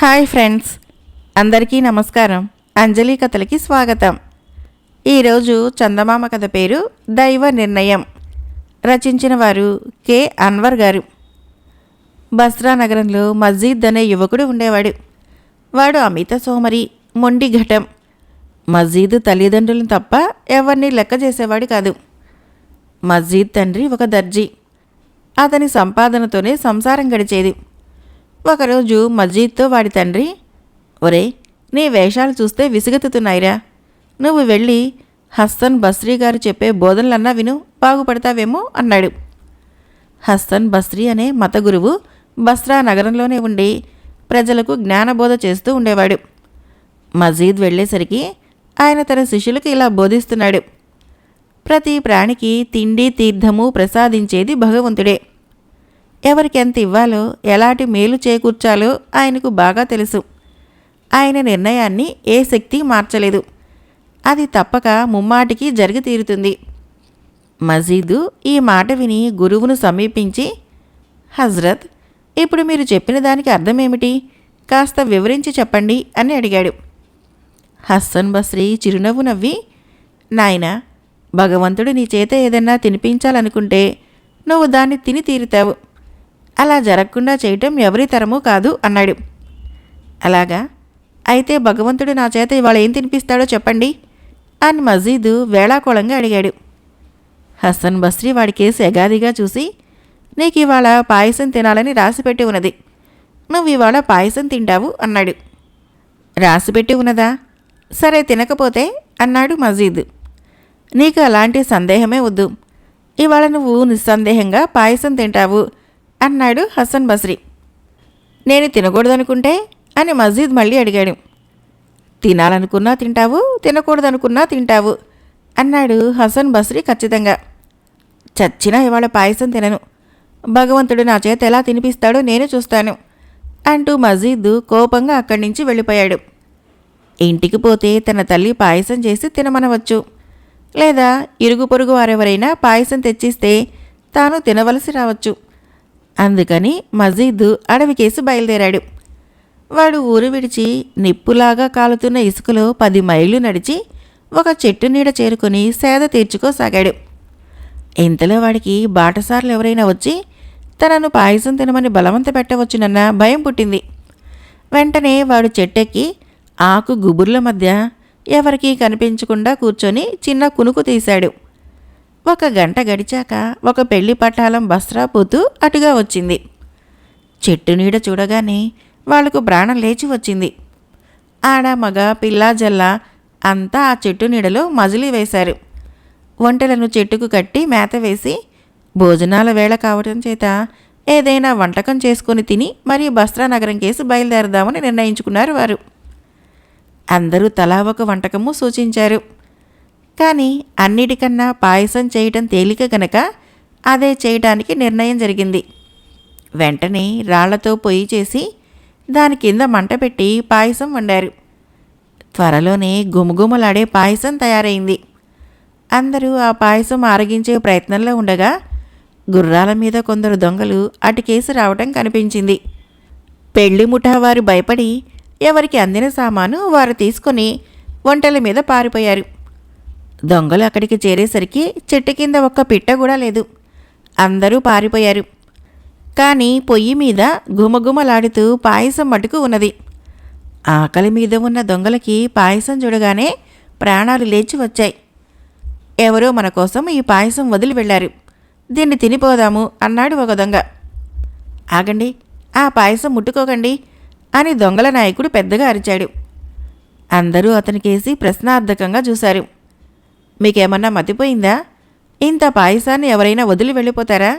Hi friends, అందరికీ నమస్కారం. అంజలి కథలకి స్వాగతం. ఈరోజు చందమామ కథ పేరు దైవ నిర్ణయం. రచించిన వారు కె అన్వర్ గారు. బస్రా నగరంలో మజీద్ అనే యువకుడు ఉండేవాడు. వాడు అమిత సోమరి, మొండి ఘటం. మజీద్ తల్లిదండ్రులను తప్ప ఎవరిని లెక్క చేసేవాడు కాదు. మజీద్ తండ్రి ఒక దర్జీ. అతని సంపాదనతోనే సంసారం గడిచేది. ఒకరోజు మజీద్తో వాడి తండ్రి, ఒరే, నీ వేషాలు చూస్తే విసుగెత్తుతున్నాయిరా. నువ్వు వెళ్ళి హస్సన్ బస్రీ గారు చెప్పే బోధనలన్నా విను, బాగుపడతావేమో అన్నాడు. హస్సన్ బస్రీ అనే మత గురువు బస్రా నగరంలోనే ఉండి ప్రజలకు జ్ఞానబోధ చేస్తూ ఉండేవాడు. మజీద్ వెళ్ళేసరికి ఆయన తన శిష్యులకు ఇలా బోధిస్తున్నాడు. ప్రతి ప్రాణికి తిండి తీర్థము ప్రసాదించేది భగవంతుడే. ఎవరికి ఎంత ఇవ్వాలో, ఎలాంటి మేలు చేకూర్చాలో ఆయనకు బాగా తెలుసు. ఆయన నిర్ణయాన్ని ఏ శక్తి మార్చలేదు. అది తప్పక ముమ్మాటికి జరిగి తీరుతుంది. మజీదు ఈ మాట విని గురువును సమీపించి, హజ్రత్, ఇప్పుడు మీరు చెప్పిన దానికి అర్థమేమిటి? కాస్త వివరించి చెప్పండి అని అడిగాడు. హస్సన్ బస్రీ చిరునవ్వు నవ్వి, నాయనా, భగవంతుడు నీ చేత ఏదన్నా తినిపించాలనుకుంటే నువ్వు దాన్ని తిని తీరుతావు. అలా జరగకుండా చేయటం ఎవరి తరమూ కాదు అన్నాడు. అలాగా? అయితే భగవంతుడు నా చేత ఇవాళ ఏం తినిపిస్తాడో చెప్పండి అని మజీదు వేళాకోళంగా అడిగాడు. హస్సన్ బస్రీ వాడి కేసు ఎగాదిగా చూసి, నీకు ఇవాళ పాయసం తినాలని రాసిపెట్టి ఉన్నది. నువ్వు ఇవాళ పాయసం తింటావు అన్నాడు. రాసిపెట్టి ఉన్నదా? సరే, తినకపోతే అన్నాడు మజీద్. నీకు అలాంటి సందేహమే వద్దు. ఇవాళ నువ్వు నిస్సందేహంగా పాయసం తింటావు అన్నాడు హస్సన్ బస్రీ. నేను తినకూడదనుకుంటే అని మజీద్ మళ్ళీ అడిగాడు. తినాలనుకున్నా తింటావు, తినకూడదనుకున్నా తింటావు అన్నాడు హస్సన్ బస్రీ ఖచ్చితంగా. చచ్చినా ఇవాళ పాయసం తినను. భగవంతుడు నా చేత ఎలా తినిపిస్తాడో నేను చూస్తాను అంటూ మజీద్ కోపంగా అక్కడి నుంచి వెళ్ళిపోయాడు. ఇంటికి పోతే తన తల్లి పాయసం చేసి తినమనవచ్చు, లేదా ఇరుగు పొరుగు వారెవరైనా పాయసం తెచ్చిస్తే తాను తినవలసి రావచ్చు. అందుకని మజీద్ అడవికేసి బయలుదేరాడు. వాడు ఊరు విడిచి నిప్పులాగా కాలుతున్న ఇసుకలో 10 మైళ్ళు నడిచి ఒక చెట్టు నీడ చేరుకొని సేద తీర్చుకోసాగాడు. ఇంతలో వాడికి బాటసార్లు ఎవరైనా వచ్చి తనను పాయసం తినమని బలవంత పెట్టవచ్చునన్న భయం పుట్టింది. వెంటనే వాడు చెట్టెక్కి ఆకు గుబుర్ల మధ్య ఎవరికీ కనిపించకుండా కూర్చొని చిన్న కునుకు తీశాడు. 1 గంట గడిచాక ఒక పెళ్లి పట్టాలం బస్రా పోతూ అటుగా వచ్చింది. చెట్టు నీడ చూడగానే వాళ్లకు ప్రాణం లేచి వచ్చింది. ఆడ మగ పిల్ల జల్ల అంతా ఆ చెట్టు నీడలో మజిలీ వేశారు. ఒంటెలను చెట్టుకు కట్టి మేత వేసి భోజనాల వేళ కావటం చేత ఏదైనా వంటకం చేసుకుని తిని మరీ బస్రా నగరం కేసి బయలుదేరదామని నిర్ణయించుకున్నారు వారు. అందరూ తలా ఒక వంటకము సూచించారు. కానీ అన్నిటికన్నా పాయసం చేయటం తేలిక గనక అదే చేయటానికి నిర్ణయం జరిగింది. వెంటనే రాళ్లతో పొయ్యి చేసి దాని కింద మంట పెట్టి పాయసం వండారు. త్వరలోనే గుమగుమలాడే పాయసం తయారైంది. అందరూ ఆ పాయసం ఆరగించే ప్రయత్నంలో ఉండగా గుర్రాల మీద కొందరు దొంగలు అటుకేసి రావటం కనిపించింది. పెళ్లి ముఠావారు భయపడి ఎవరికి అందిన సామాను వారు తీసుకుని ఒంటెల మీద పారిపోయారు. దొంగలు అక్కడికి చేరేసరికి చెట్టు కింద ఒక్క పిట్ట కూడా లేదు. అందరూ పారిపోయారు. కానీ పొయ్యి మీద గుమగుమలాడుతూ పాయసం మటుకు ఉన్నది. ఆకలి మీద ఉన్న దొంగలకి పాయసం చూడగానే ప్రాణాలు లేచి వచ్చాయి. ఎవరో మన కోసం ఈ పాయసం వదిలి వెళ్లారు, దీన్ని తినిపోదాము అన్నాడు ఒక దొంగ. ఆగండి, ఆ పాయసం ముట్టుకోకండి అని దొంగల నాయకుడు పెద్దగా అరిచాడు. అందరూ అతనికేసి ప్రశ్నార్థకంగా చూశారు. మీకేమన్నా మతిపోయిందా? ఇంత పాయసాన్ని ఎవరైనా వదిలి వెళ్ళిపోతారా?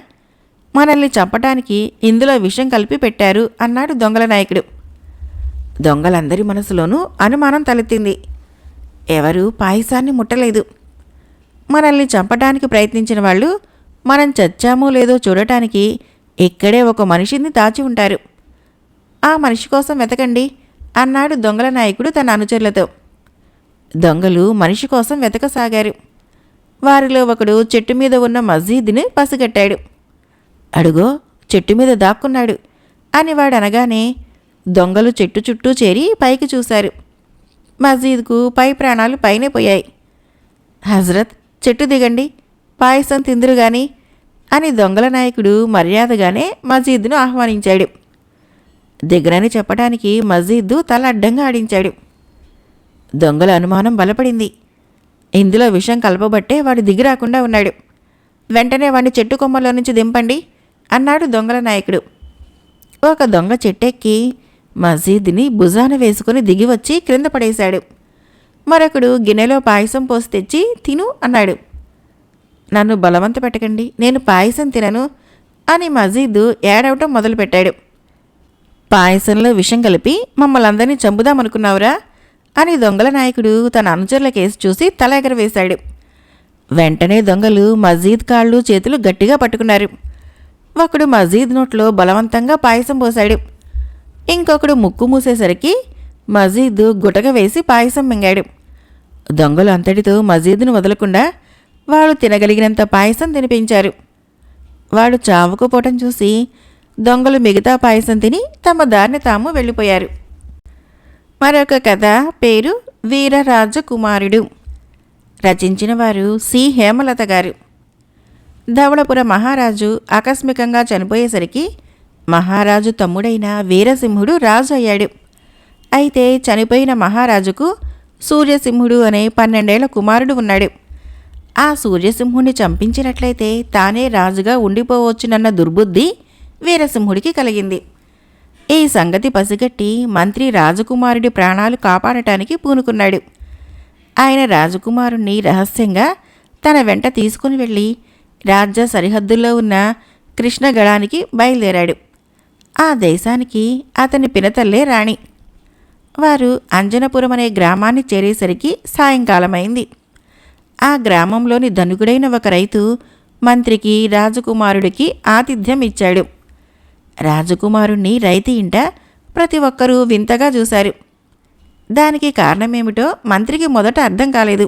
మనల్ని చంపటానికి ఇందులో విషం కలిపి పెట్టారు అన్నాడు దొంగల నాయకుడు. దొంగలందరి మనసులోనూ అనుమానం తలెత్తింది. ఎవరూ పాయసాన్ని ముట్టలేదు. మనల్ని చంపటానికి ప్రయత్నించిన వాళ్ళు మనం చచ్చామో లేదో చూడటానికి ఇక్కడే ఒక మనిషిని దాచి ఉంటారు. ఆ మనిషి కోసం వెతకండి అన్నాడు దొంగల నాయకుడు తన అనుచరులతో. దొంగలు మనిషి కోసం వెతకసాగారు. వారిలో ఒకడు చెట్టు మీద ఉన్న మజీద్ని పసిగట్టాడు. అడుగో, చెట్టు మీద దాక్కున్నాడు అని వాడు అనగానే దొంగలు చెట్టు చుట్టూ చేరి పైకి చూశారు. మజీద్కు పై ప్రాణాలు పైనే పోయాయి. హజరత్, చెట్టు దిగండి, పాయసం తిందురు గాని అని దొంగల నాయకుడు మర్యాదగానే మజీద్ను ఆహ్వానించాడు. దిగరని చెప్పడానికి మజీద్దు తల అడ్డంగా ఆడించాడు. దొంగల అనుమానం బలపడింది. ఇందులో విషం కలపబట్టే వాడు దిగిరాకుండా ఉన్నాడు. వెంటనే వాడిని చెట్టు కొమ్మలో నుంచి దింపండి అన్నాడు దొంగల నాయకుడు. ఒక దొంగ చెట్టెక్కి మజీద్ని భుజాన వేసుకుని దిగివచ్చి క్రింద పడేశాడు. మరొకడు గిన్నెలో పాయసం పోసి తెచ్చి తిను అన్నాడు. నన్ను బలవంత పెట్టకండి, నేను పాయసం తినను అని మజీద్ ఏడవటం మొదలుపెట్టాడు. పాయసంలో విషం కలిపి మమ్మల్ందరినీ చంపుదామనుకున్నావురా అని దొంగల నాయకుడు తన అనుచరుల కేసు చూసి తల ఎగరవేశాడు. వెంటనే దొంగలు మజీద్ కాళ్ళు చేతులు గట్టిగా పట్టుకున్నారు. ఒకడు మజీద్ నోట్లో బలవంతంగా పాయసం పోశాడు. ఇంకొకడు ముక్కు మూసేసరికి మజీద్ గుటక వేసి పాయసం మింగాడు. దొంగలు అంతటితో మజీద్ను వదలకుండా వాడు తినగలిగినంత పాయసం తినిపించారు. వాడు చావుకుపోవటం చూసి దొంగలు మిగతా పాయసం తిని తమ దారిని తాము వెళ్ళిపోయారు. మరొక కథ పేరు వీరరాజకుమారుడు. రచించిన వారు సి హేమలత గారు. ధవళపుర మహారాజు ఆకస్మికంగా చనిపోయేసరికి మహారాజు తమ్ముడైన వీరసింహుడు రాజు అయ్యాడు. అయితే చనిపోయిన మహారాజుకు సూర్యసింహుడు అనే 12 ఏళ్ల కుమారుడు ఉన్నాడు. ఆ సూర్యసింహుణ్ణి చంపించినట్లయితే తానే రాజుగా ఉండిపోవచ్చునన్న దుర్బుద్ధి వీరసింహుడికి కలిగింది. ఈ సంగతి పసిగట్టి మంత్రి రాజకుమారుడి ప్రాణాలు కాపాడటానికి పూనుకున్నాడు. ఆయన రాజకుమారుణ్ణి రహస్యంగా తన వెంట తీసుకుని వెళ్ళి రాజ్య సరిహద్దుల్లో ఉన్న కృష్ణగడానికి బయలుదేరాడు. ఆ దేశానికి అతని పినతల్లే రాణి. వారు అంజనపురం అనే గ్రామాన్ని చేరేసరికి సాయంకాలమైంది. ఆ గ్రామంలోని ధనికుడైన ఒక రైతు మంత్రికి రాజకుమారుడికి ఆతిథ్యం ఇచ్చాడు. రాజకుమారుణ్ణి రైతు ఇంట ప్రతి ఒక్కరూ వింతగా చూశారు. దానికి కారణమేమిటో మంత్రికి మొదట అర్థం కాలేదు.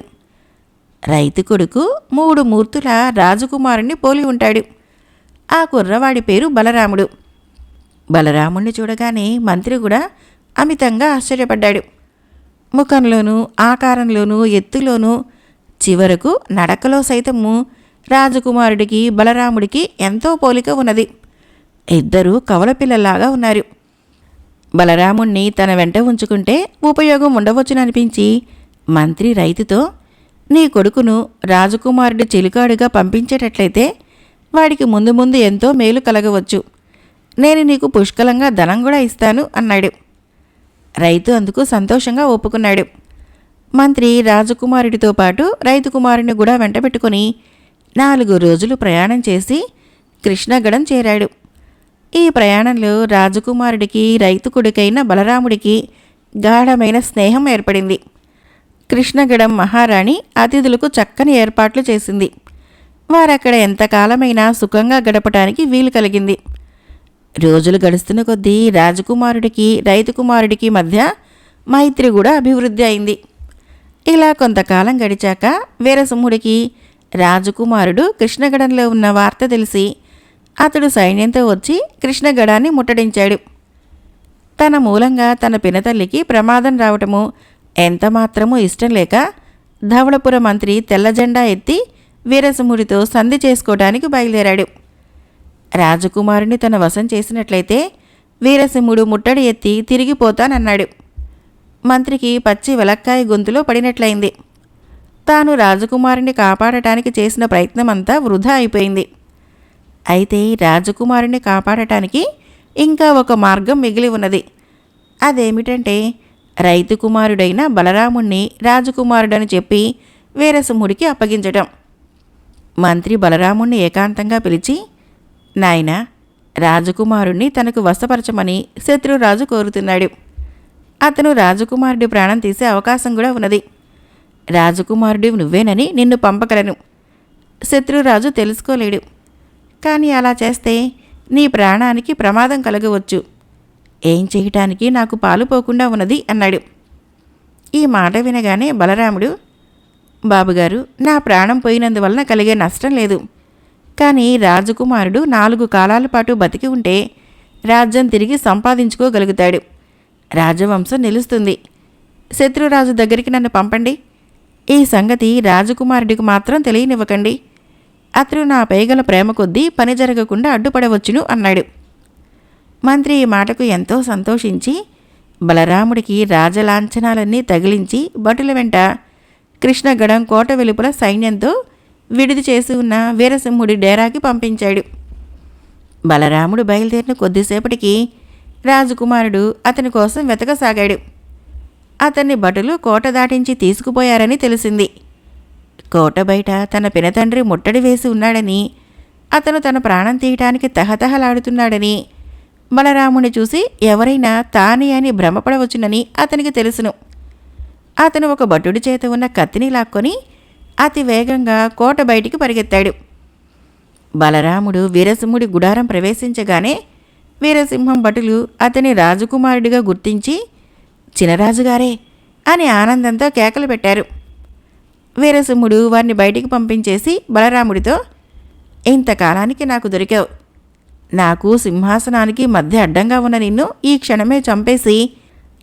రైతు కొడుకు 3 మూర్తుల రాజకుమారుణ్ణి పోలి ఉంటాడు. ఆ కుర్రవాడి పేరు బలరాముడు. బలరాముణ్ణి చూడగానే మంత్రి కూడా అమితంగా ఆశ్చర్యపడ్డాడు. ముఖంలోనూ ఆకారంలోనూ ఎత్తులోనూ చివరకు నడకలో సైతము రాజకుమారుడికి బలరాముడికి ఎంతో పోలిక ఉన్నది. ఇద్దరూ కవలపిల్లలాగా ఉన్నారు. బలరాముణ్ణి తన వెంట ఉంచుకుంటే ఉపయోగం ఉండవచ్చుననిపించి మంత్రి రైతుతో, నీ కొడుకును రాజకుమారుడి చెలికాడుగా పంపించేటట్లయితే వాడికి ముందు ముందు ఎంతో మేలు కలగవచ్చు. నేను నీకు పుష్కలంగా ధనం కూడా ఇస్తాను అన్నాడు. రైతు అందుకు సంతోషంగా ఒప్పుకున్నాడు. మంత్రి రాజకుమారుడితో పాటు రైతు కుమారుని కూడా వెంటబెట్టుకుని 4 రోజులు ప్రయాణం చేసి కృష్ణగడం చేరాడు. ఈ ప్రయాణంలో రాజకుమారుడికి రైతు కొడుకైన బలరాముడికి గాఢమైన స్నేహం ఏర్పడింది. కృష్ణగడం మహారాణి అతిథులకు చక్కని ఏర్పాట్లు చేసింది. వారక్కడ ఎంతకాలమైనా సుఖంగా గడపటానికి వీలు కలిగింది. రోజులు గడుస్తున్న కొద్దీ రాజకుమారుడికి రైతు కుమారుడికి మధ్య మైత్రి కూడా అభివృద్ధి అయింది. ఇలా కొంతకాలం గడిచాక వీరసింహుడికి రాజకుమారుడు కృష్ణగడంలో ఉన్న వార్త తెలిసి అతడు సైన్యంతో వచ్చి కృష్ణగడాన్ని ముట్టడించాడు. తన మూలంగా తన పినతల్లికి ప్రమాదం రావటము ఎంతమాత్రమూ ఇష్టం లేక ధవళపుర మంత్రి తెల్ల జెండా ఎత్తి వీరసింహుడితో సంధి చేసుకోవడానికి బయలుదేరాడు. రాజకుమారుని తన వశం చేసినట్లయితే వీరసింహుడు ముట్టడి ఎత్తి తిరిగిపోతానన్నాడు. మంత్రికి పచ్చి వెలక్కాయ గొంతులో పడినట్లయింది. తాను రాజకుమారుని కాపాడటానికి చేసిన ప్రయత్నమంతా వృధా అయిపోయింది. అయితే రాజకుమారుని కాపాడటానికి ఇంకా ఒక మార్గం మిగిలి ఉన్నది. అదేమిటంటే రైతు కుమారుడైన బలరాముణ్ణి రాజకుమారుడని చెప్పి వీరసింహుడికి అప్పగించటం. మంత్రి బలరాముణ్ణి ఏకాంతంగా పిలిచి, నాయనా, రాజకుమారుణ్ణి తనకు వశపరచమని శత్రురాజు కోరుతున్నాడు. అతను రాజకుమారుడి ప్రాణం తీసే అవకాశం కూడా ఉన్నది. రాజకుమారుడి నువ్వేనని నిన్ను పంపగలను. శత్రురాజు తెలుసుకోలేడు. కానీ అలా చేస్తే నీ ప్రాణానికి ప్రమాదం కలగవచ్చు. ఏం చేయటానికి నాకు పాలుపోకుండా ఉన్నది అన్నాడు. ఈ మాట వినగానే బలరాముడు, బాబుగారు, నా ప్రాణం పోయినందువలన కలిగే నష్టం లేదు. కానీ రాజకుమారుడు 4 కాలాల పాటు బతికి ఉంటే రాజ్యం తిరిగి సంపాదించుకోగలుగుతాడు. రాజవంశం నిలుస్తుంది. శత్రురాజు దగ్గరికి నన్ను పంపండి. ఈ సంగతి రాజకుమారుడికి మాత్రం తెలియనివ్వకండి. అతను నాపై గల ప్రేమ కొద్దీ పని జరగకుండా అడ్డుపడవచ్చును అన్నాడు. మంత్రి ఈ మాటకు ఎంతో సంతోషించి బలరాముడికి రాజలాంఛనాలన్నీ తగిలించి భటుల వెంట కృష్ణగడం కోట వెలుపల సైన్యంతో విడిది చేసి ఉన్న వీరసింహుడి డేరాకి పంపించాడు. బలరాముడు బయలుదేరిన కొద్దిసేపటికి రాజకుమారుడు అతని కోసం వెతకసాగాడు. అతన్ని భటులు కోట దాటించి తీసుకుపోయారని తెలిసింది. కోట బయట తన పినతండ్రి ముట్టడి వేసి ఉన్నాడని, అతను తన ప్రాణం తీయటానికి తహతహలాడుతున్నాడని, బలరాముని చూసి ఎవరైనా తానే అని భ్రమపడవచ్చునని అతనికి తెలుసును. అతను ఒక భటుడి చేత ఉన్న కత్తిని లాక్కొని అతి వేగంగా కోట బయటికి పరిగెత్తాడు. బలరాముడు వీరసింహుడి గుడారం ప్రవేశించగానే వీరసింహం భటులు అతని రాజకుమారుడిగా గుర్తించి చినరాజుగారే అని ఆనందంతో కేకలు పెట్టారు. వీరసింహుడు వారిని బయటికి పంపించేసి బలరాముడితో, ఇంతకాలానికి నాకు దొరికావు. నాకు సింహాసనానికి మధ్య అడ్డంగా ఉన్న నిన్ను ఈ క్షణమే చంపేసి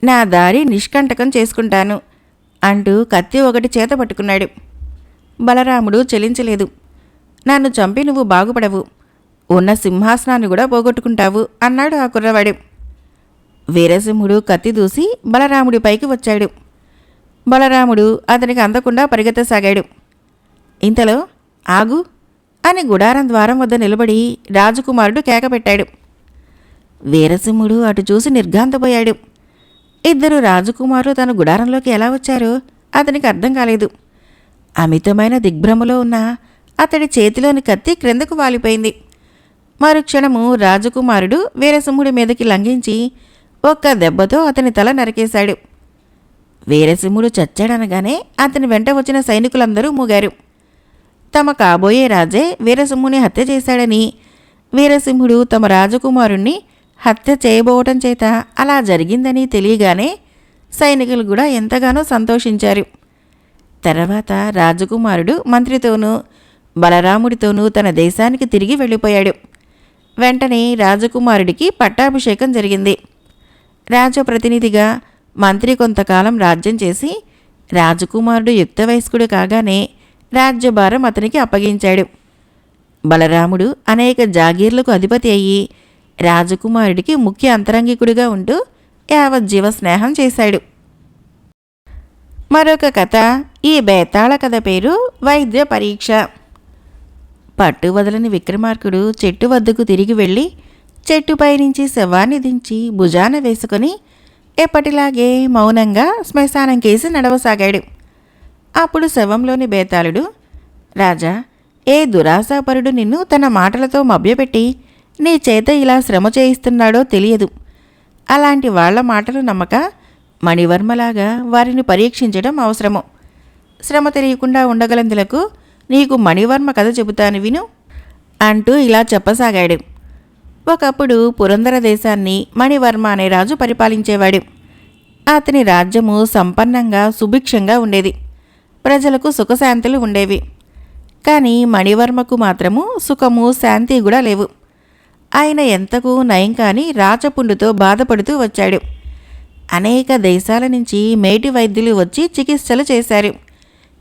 నా దారి నిష్కంటకం చేసుకుంటాను అంటూ కత్తి ఒకటి చేత పట్టుకున్నాడు. బలరాముడు చెలించలేదు. నన్ను చంపి నువ్వు బాగుపడవు, ఉన్న సింహాసనాన్ని కూడా పోగొట్టుకుంటావు అన్నాడు ఆ కుర్రవాడు. వీరసింహుడు కత్తి దూసి బలరాముడి పైకి వచ్చాడు. బలరాముడు అతనికి అందకుండా పరిగెత్తసాగాడు. ఇంతలో ఆగు అని గుడారం ద్వారం వద్ద నిలబడి రాజకుమారుడు కేకపెట్టాడు. వీరసింహుడు అటు చూసి నిర్ఘాంతపోయాడు. ఇద్దరు రాజకుమారులు తన గుడారంలోకి ఎలా వచ్చారో అతనికి అర్థం కాలేదు. అమితమైన దిగ్భ్రమలో ఉన్న అతడి చేతిలోని కత్తి క్రిందకు వాలిపోయింది. మరుక్షణము రాజకుమారుడు వీరసింహుడి మీదకి లంఘించి ఒక్క దెబ్బతో అతని తల నరికేశాడు. వీరసింహుడు చచ్చాడనగానే అతని వెంట వచ్చిన సైనికులందరూ మూగారు. తమ కాబోయే రాజే వీరసింహుని హత్య చేశాడని, వీరసింహుడు తమ రాజకుమారుణ్ణి హత్య చేయబోవటం చేత అలా జరిగిందని తెలియగానే సైనికులు కూడా ఎంతగానో సంతోషించారు. తర్వాత రాజకుమారుడు మంత్రితోనూ బలరాముడితోనూ తన దేశానికి తిరిగి వెళ్ళిపోయాడు. వెంటనే రాజకుమారుడికి పట్టాభిషేకం జరిగింది. రాజప్రతినిధిగా మంత్రి కొంతకాలం రాజ్యం చేసి రాజకుమారుడు యుక్త వయస్కుడు కాగానే రాజ్యభారం అతనికి అప్పగించాడు. బలరాముడు అనేక జాగీర్లకు అధిపతి అయ్యి రాజకుమారుడికి ముఖ్య అంతరంగికుడిగా ఉంటూ యావజ్జీవ స్నేహం చేశాడు. మరొక కథ. ఈ బేతాళ కథ పేరు వైద్య పరీక్ష. పట్టు వదలని విక్రమార్కుడు చెట్టు వద్దకు తిరిగి వెళ్ళి చెట్టుపై నుంచి శవాన్ని దించి భుజాన వేసుకొని ఎప్పటిలాగే మౌనంగా శ్మశానం కేసి నడవసాగాడు. అప్పుడు శవంలోని బేతాళుడు, రాజా, ఏ దురాశాపరుడు నిన్ను తన మాటలతో మభ్యపెట్టి నీ చేత ఇలా శ్రమ చేయిస్తున్నాడో తెలియదు. అలాంటి వాళ్ల మాటలు నమ్మక మణివర్మలాగా వారిని పరీక్షించడం అవసరము. శ్రమ తెలియకుండా ఉండగలందులకు నీకు మణివర్మ కథ చెబుతాను విను అంటూ ఇలా చెప్పసాగాడు. ఒకప్పుడు పురందర దేశాన్ని మణివర్మ అనే రాజు పరిపాలించేవాడు. అతని రాజ్యము సంపన్నంగా సుభిక్షంగా ఉండేది. ప్రజలకు సుఖశాంతులు ఉండేవి. కానీ మణివర్మకు మాత్రము సుఖము శాంతి కూడా లేవు. ఆయన ఎంతకు నయం కాని రాచపుండుతో బాధపడుతూ వచ్చాడు. అనేక దేశాల నుంచి మేటి వైద్యులు వచ్చి చికిత్సలు చేశారు.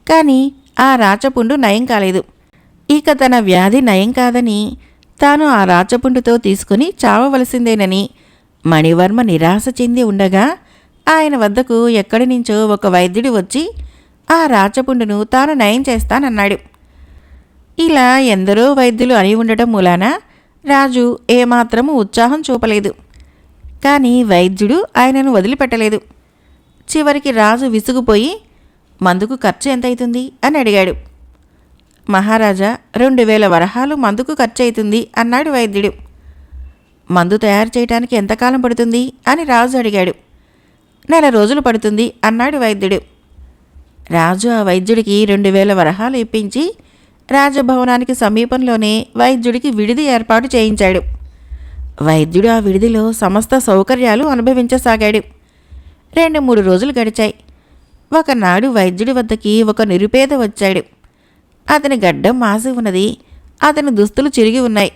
కానీ ఆ రాచపుండు నయం కాలేదు. ఇక తన వ్యాధి నయం కాదని, తాను ఆ రాచపుండుతో తీసుకుని చావవలసిందేనని మణివర్మ నిరాశ చెంది ఉండగా ఆయన వద్దకు ఎక్కడి నుంచో ఒక వైద్యుడు వచ్చి ఆ రాచపుండును తాను నయం చేస్తానన్నాడు. ఇలా ఎందరో వైద్యులు అని ఉండటం మూలాన రాజు ఏమాత్రము ఉత్సాహం చూపలేదు. కానీ వైద్యుడు ఆయనను వదిలిపెట్టలేదు. చివరికి రాజు విసుగుపోయి, మందుకు ఖర్చు ఎంతైతుంది అని అడిగాడు. మహారాజా, 2000 వరహాలు మందుకు ఖర్చు అవుతుంది అన్నాడు వైద్యుడు. మందు తయారు చేయడానికి ఎంతకాలం పడుతుంది అని రాజు అడిగాడు. 1 రోజులు పడుతుంది అన్నాడు వైద్యుడు. రాజు ఆ వైద్యుడికి 2000 వరహాలు ఇప్పించి రాజభవనానికి సమీపంలోనే వైద్యుడికి విడిది ఏర్పాటు చేయించాడు. వైద్యుడు ఆ విడిదిలో సమస్త సౌకర్యాలు అనుభవించసాగాడు. 2-3 రోజులు గడిచాయి. ఒకనాడు వైద్యుడి వద్దకి ఒక నిరుపేద వచ్చాడు. అతని గడ్డం మాసి ఉన్నది. అతని దుస్తులు చిరిగి ఉన్నాయి.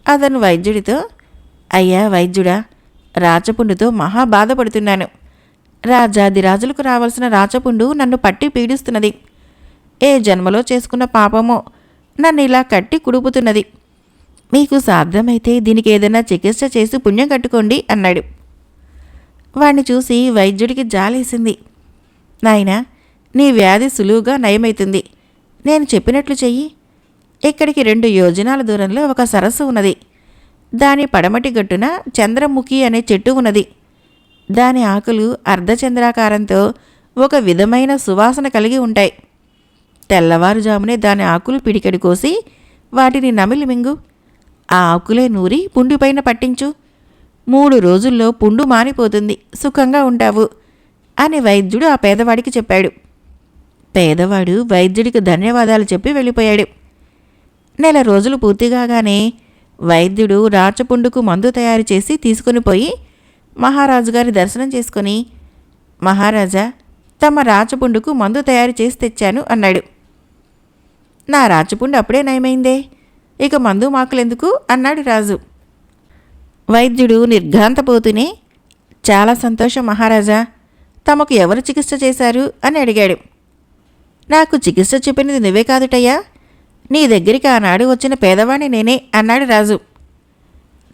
అతను వైద్యుడితో, అయ్యా వైద్యుడా, రాచపుండుతో మహా బాధపడుతున్నాను. రాజాదిరాజులకు రావాల్సిన రాచపుండు నన్ను పట్టి పీడిస్తున్నది. ఏ జన్మలో చేసుకున్న పాపమో నన్ను ఇలా కట్టి కుడుపుతున్నది. మీకు సాధ్యమైతే దీనికి ఏదైనా చికిత్స చేసి పుణ్యం కట్టుకోండి అన్నాడు. వాణ్ణి చూసి వైద్యుడికి జాలేసింది. నాయనా, నీ వ్యాధి సులువుగా నయమైతుంది. నేను చెప్పినట్లు చెయ్యి. ఇక్కడికి 2 యోజనాల దూరంలో ఒక సరస్సు ఉన్నది. దాని పడమటి గట్టున చంద్రముఖి అనే చెట్టు ఉన్నది. దాని ఆకులు అర్ధచంద్రాకారంతో ఒక విధమైన సువాసన కలిగి ఉంటాయి. తెల్లవారుజామునే దాని ఆకులు పిడికెడు కోసి వాటిని నమిలి మింగు. ఆ ఆకులే నూరి పుండుపైన పట్టించు. 3 రోజుల్లో పుండు మానిపోతుంది. సుఖంగా ఉంటావు అని వైద్యుడు ఆ పేదవాడికి చెప్పాడు. పేదవాడు వైద్యుడికి ధన్యవాదాలు చెప్పి వెళ్ళిపోయాడు. నెల రోజులు పూర్తిగానే వైద్యుడు రాచపుండుకు మందు తయారు చేసి తీసుకుని పోయి మహారాజు గారి దర్శనం చేసుకుని, మహారాజా, తమ రాచపుండుకు మందు తయారు చేసి తెచ్చాను అన్నాడు. నా రాచపుండు అప్పుడే నయమైందే, ఇక మందు మాకులెందుకు అన్నాడు రాజు. వైద్యుడు నిర్ఘాంతపోతూనే, చాలా సంతోషం మహారాజా, తమకు ఎవరు చికిత్స చేశారు అని అడిగాడు. నాకు చికిత్స చెప్పినది నువ్వే కాదుటయ్యా, నీ దగ్గరికి ఆనాడు వచ్చిన పేదవాణ్ణి నేనే అన్నాడు రాజు.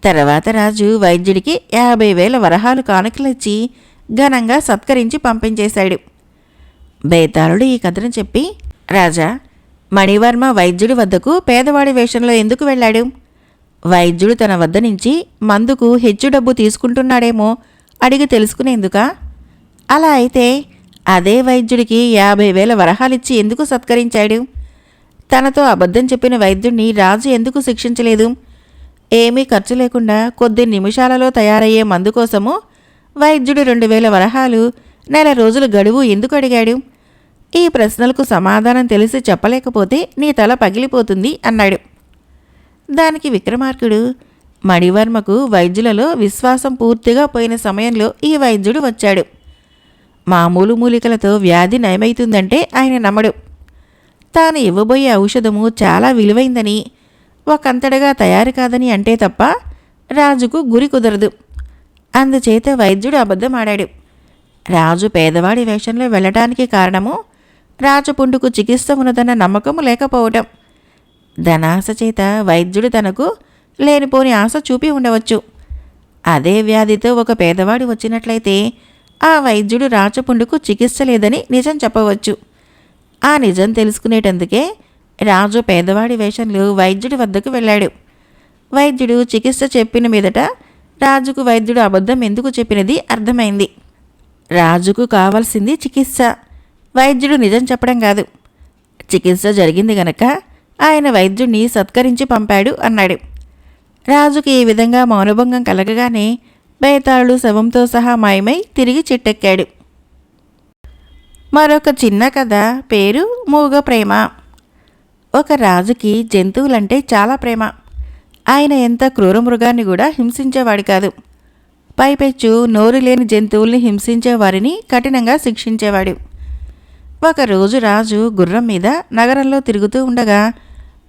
తర్వాత రాజు వైద్యుడికి 50,000 వరహాలు కానుకలిచ్చి ఘనంగా సత్కరించి పంపించేశాడు. బేతాళుడు ఈ కథను చెప్పి, రాజా, మణివర్మ వైద్యుడి వద్దకు పేదవాడి వేషంలో ఎందుకు వెళ్ళాడు? వైద్యుడు తన వద్ద నుంచి మందుకు హెచ్చు డబ్బు తీసుకుంటున్నాడేమో అడిగి తెలుసుకునేందుకా? అలా అయితే అదే వైద్యుడికి 50,000 వరహాలిచ్చి ఎందుకు సత్కరించాడు? తనతో అబద్ధం చెప్పిన వైద్యుడిని రాజు ఎందుకు శిక్షించలేదు? ఏమీ ఖర్చు లేకుండా కొద్ది నిమిషాలలో తయారయ్యే మందు కోసము వైద్యుడు 2,000 వరహాలు, నెల రోజులు గడువు ఎందుకు అడిగాడు? ఈ ప్రశ్నలకు సమాధానం తెలిసి చెప్పలేకపోతే నీ తల పగిలిపోతుంది అన్నాడు. దానికి విక్రమార్కుడు, మణివర్మకు వైద్యులలో విశ్వాసం పూర్తిగా పోయిన సమయంలో ఈ వైద్యుడు వచ్చాడు. మామూలు మూలికలతో వ్యాధి నయమైతుందంటే ఆయన నమ్మడు. తాను ఇవ్వబోయే ఔషధము చాలా విలువైందని, ఒకంతటగా తయారు కాదని అంటే తప్ప రాజుకు గురి కుదరదు. అందుచేత వైద్యుడు అబద్ధమాడాడు. రాజు పేదవాడి వేషంలో వెళ్ళటానికి కారణము రాచపుండుకు చికిత్స ఉన్నదన్న నమ్మకము లేకపోవటం. ధనాశ చేత వైద్యుడు తనకు లేనిపోని ఆశ చూపి ఉండవచ్చు. అదే వ్యాధితో ఒక పేదవాడు వచ్చినట్లయితే ఆ వైద్యుడు రాచపుండుకు చికిత్స లేదని నిజం చెప్పవచ్చు. ఆ నిజం తెలుసుకునేటందుకే రాజు పేదవాడి వేషంలో వైద్యుడి వద్దకు వెళ్ళాడు. వైద్యుడు చికిత్స చెప్పిన మీదట రాజుకు వైద్యుడు అబద్ధం ఎందుకు చెప్పినది అర్థమైంది. రాజుకు కావాల్సింది చికిత్స, వైద్యుడు నిజం చెప్పడం కాదు. చికిత్స జరిగింది గనక ఆయన వైద్యుడిని సత్కరించి పంపాడు అన్నాడు. రాజుకి ఈ విధంగా మౌనభంగం కలగగానే బేతాళుడు శవంతో సహా మాయమై తిరిగి చెట్టెక్కాడు. మరొక చిన్న కథ, పేరు మూగ ప్రేమ. ఒక రాజుకి జంతువులంటే చాలా ప్రేమ. ఆయన ఎంత క్రూర మృగాన్ని కూడా హింసించేవాడు కాదు. పైపెచ్చు నోరు లేని జంతువుల్ని హింసించేవారిని కఠినంగా శిక్షించేవాడు. ఒకరోజు రాజు గుర్రం మీద నగరంలో తిరుగుతూ ఉండగా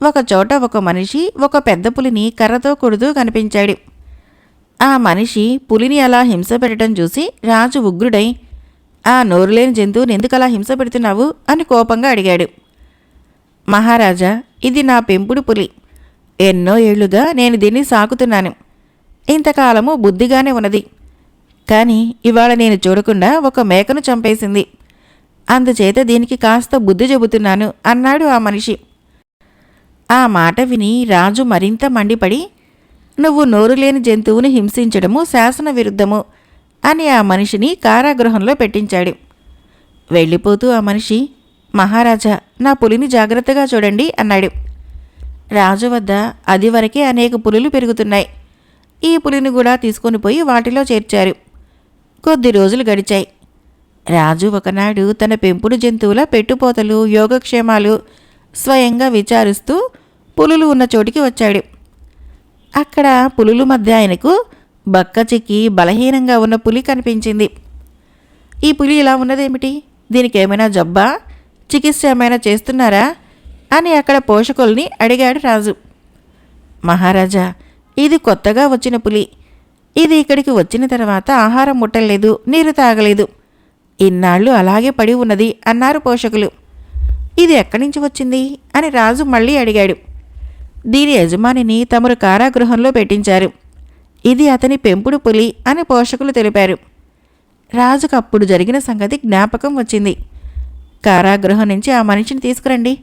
ఒకచోట ఒక మనిషి ఒక పెద్ద పులిని కర్రతో కొడుతూ కనిపించాడు. ఆ మనిషి పులిని అలా హింస పెట్టడం చూసి రాజు ఉగ్రుడై, ఆ నోరులేని జంతువుని ఎందుకలా హింస పెడుతున్నావు అని కోపంగా అడిగాడు. మహారాజా, ఇది నా పెంపుడు పులి. ఎన్నో ఏళ్లుగా నేను దీన్ని సాకుతున్నాను. ఇంతకాలము బుద్ధిగానే ఉన్నది. కానీ ఇవాళ నేను చూడకుండా ఒక మేకను చంపేసింది. అందుచేత దీనికి కాస్త బుద్ధి చెబుతున్నాను అన్నాడు ఆ మనిషి. ఆ మాట విని రాజు మరింత మండిపడి, నువ్వు నోరులేని జంతువుని హింసించడము శాసన విరుద్ధము అని ఆ మనిషిని కారాగృహంలో పెట్టించాడు. వెళ్ళిపోతూ ఆ మనిషి, మహారాజా, నా పులిని జాగ్రత్తగా చూడండి అన్నాడు. రాజు వద్ద అది వరకే అనేక పులులు పెరుగుతున్నాయి. ఈ పులిని కూడా తీసుకొని పోయి వాటిలో చేర్చారు. కొద్ది రోజులు గడిచాయి. రాజు ఒకనాడు తన పెంపుడు జంతువుల పెట్టుపోతలు, యోగక్షేమాలు స్వయంగా విచారిస్తూ పులులు ఉన్న చోటికి వచ్చాడు. అక్కడ పులుల మధ్య ఆయనకు బక్క చిక్కి బలహీనంగా ఉన్న పులి కనిపించింది. ఈ పులి ఇలా ఉన్నదేమిటి? దీనికి ఏమైనా జబ్బా? చికిత్స ఏమైనా చేస్తున్నారా అని అక్కడ పోషకుల్ని అడిగాడు రాజు. మహారాజా, ఇది కొత్తగా వచ్చిన పులి. ఇది ఇక్కడికి వచ్చిన తర్వాత ఆహారం ముట్టలేదు, నీరు తాగలేదు. ఇన్నాళ్ళు అలాగే పడి ఉన్నది అన్నారు పోషకులు. ఇది ఎక్కడి నుంచి వచ్చింది అని రాజు మళ్ళీ అడిగాడు. దీని యజమానిని తమరు కారాగృహంలో పెట్టించారు. ఇది అతని పెంపుడు పులి అని పోషకులు తెలిపారు. రాజుకు అప్పుడు జరిగిన సంగతి జ్ఞాపకం వచ్చింది. కారాగృహం నుంచి ఆ మనిషిని తీసుకురండి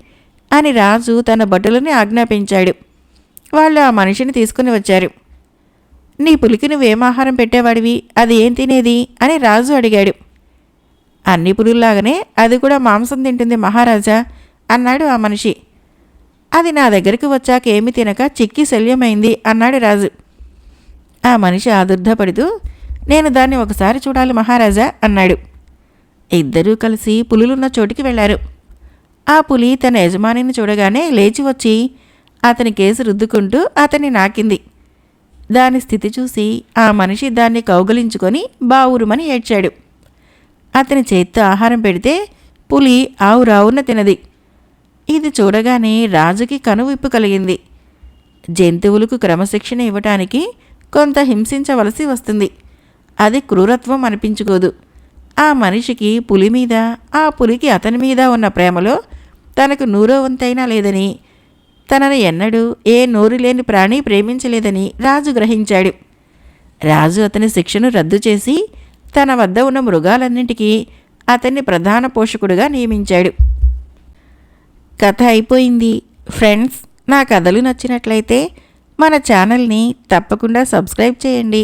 అని రాజు తన భటులని ఆజ్ఞాపించాడు. వాళ్ళు ఆ మనిషిని తీసుకుని వచ్చారు. నీ పులికి నువ్వేం ఆహారం పెట్టేవాడివి, అది ఏం తినేది అని రాజు అడిగాడు. అన్ని పులుల్లాగానే అది కూడా మాంసం తింటుంది మహారాజా అన్నాడు ఆ మనిషి. అది నా దగ్గరికి వచ్చాక ఏమి తినక చిక్కి శల్యమైంది అన్నాడు రాజు. ఆ మనిషి ఆదుర్ధపడుతూ, నేను దాన్ని ఒకసారి చూడాలి మహారాజా అన్నాడు. ఇద్దరూ కలిసి పులులున్న చోటికి వెళ్లారు. ఆ పులి తన యజమానిని చూడగానే లేచి వచ్చి అతని కేసు రుద్దుకుంటూ అతన్ని నాకింది. దాని స్థితి చూసి ఆ మనిషి దాన్ని కౌగలించుకొని బావురుమని ఏడ్చాడు. అతని చేత్తో ఆహారం పెడితే పులి ఆవురావున తినది. ఇది చూడగానే రాజుకి కనువిప్పు కలిగింది. జంతువులకు క్రమశిక్షణ ఇవ్వటానికి కొంత హింసించవలసి వస్తుంది. అది క్రూరత్వం అనిపించుకోదు. ఆ మనిషికి పులి మీద, ఆ పులికి అతని మీద ఉన్న ప్రేమలో తనకు నూరో వంతైనా లేదని, తనను ఎన్నడూ ఏ నోరు లేని ప్రాణి ప్రేమించలేదని రాజు గ్రహించాడు. రాజు అతని శిక్షను రద్దు చేసి తన వద్ద ఉన్న మృగాలన్నింటికీ అతన్ని ప్రధాన పోషకుడుగా నియమించాడు. కథ అయిపోయింది. ఫ్రెండ్స్, నా కథలు నచ్చినట్లయితే మన ఛానల్ని తప్పకుండా సబ్స్క్రైబ్ చేయండి,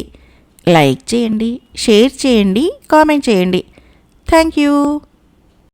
లైక్ చేయండి, షేర్ చేయండి, కామెంట్ చేయండి. Thank you.